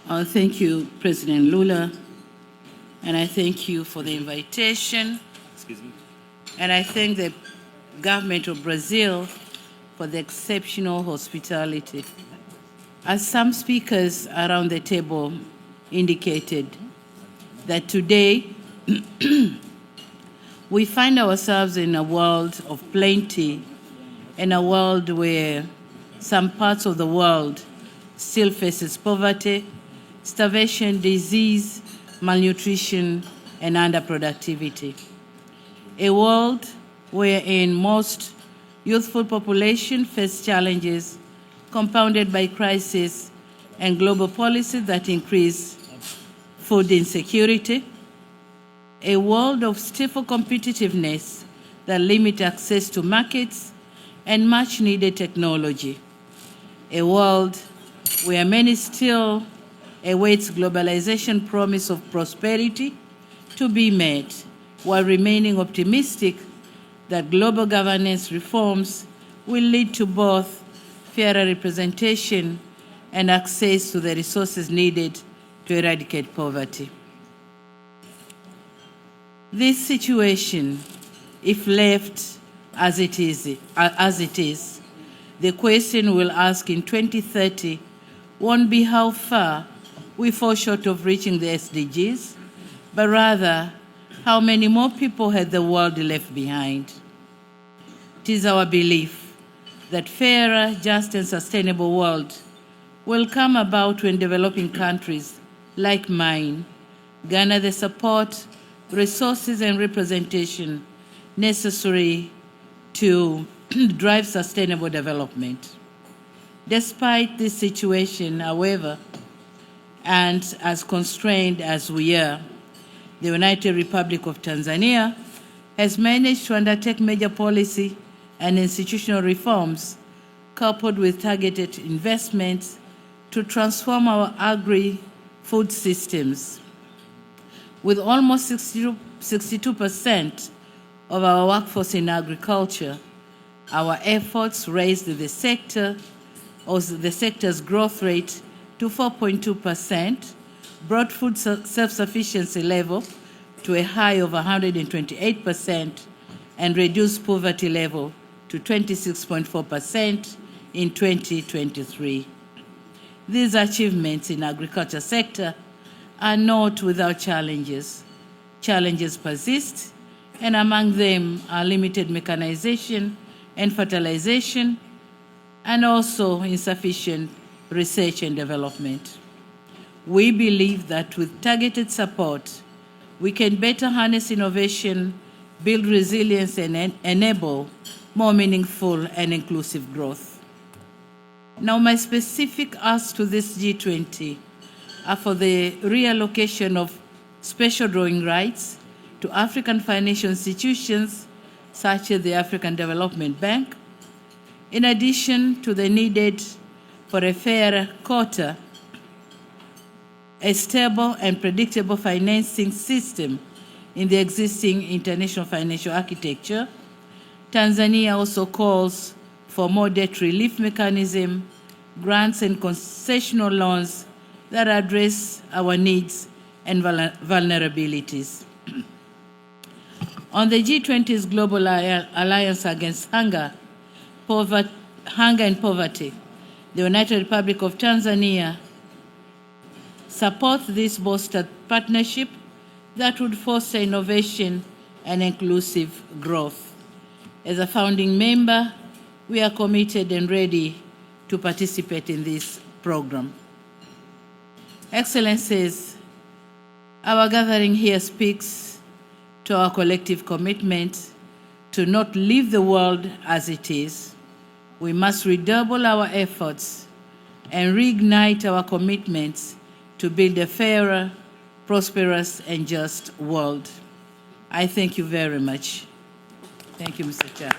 Thank you, President Lula, and I thank you for the invitation. Excuse me. And I thank the government of Brazil for the exceptional hospitality. As some speakers around the table indicated, that today we find ourselves in a world of plenty, in a world where some parts of the world still faces poverty, starvation, disease, malnutrition, and underproductivity. A world wherein most youthful population face challenges compounded by crisis and global policies that increase food insecurity. A world of stifle competitiveness that limit access to markets and much needed technology. A world where many still awaits globalization promise of prosperity to be met, while remaining optimistic that global governance reforms will lead to both fairer representation and access to the resources needed to eradicate poverty. This situation, if left as it is, the question we'll ask in 2030 won't be how far we fall short of reaching the SDGs, but rather how many more people had the world left behind. It is our belief that fairer, just, and sustainable world will come about when developing countries like mine garner the support, resources, and representation necessary to drive sustainable development. Despite this situation, however, and as constrained as we are, the United Republic of Tanzania has managed to undertake major policy and institutional reforms coupled with targeted investments to transform our agri-food systems. With almost 62% of our workforce in agriculture, our efforts raised the sector's growth rate to 4.2%, brought food self-sufficiency level to a high of 128%, and reduced poverty level to 26.4% in 2023. These achievements in agriculture sector are not without challenges. Challenges persist, and among them are limited mechanization and fertilization, and also insufficient research and development. We believe that with targeted support, we can better harness innovation, build resilience, and enable more meaningful and inclusive growth. Now, my specific asks to this G20 are for the reallocation of special drawing rights to African financial institutions such as the African Development Bank, in addition to the needed for a fair quota, a stable and predictable financing system in the existing international financial architecture. Tanzania also calls for more debt relief mechanism, grants and concessional loans that address our needs and vulnerabilities. On the G20's Global Alliance Against Hunger and Poverty, the United Republic of Tanzania supports this bolstered partnership that would foster innovation and inclusive growth. As a founding member, we are committed and ready to participate in this program. Excellencies, our gathering here speaks to our collective commitment to not leave the world as it is. We must redouble our efforts and reignite our commitments to build a fairer, prosperous, and just world. I thank you very much. Thank you, Mr. Chair.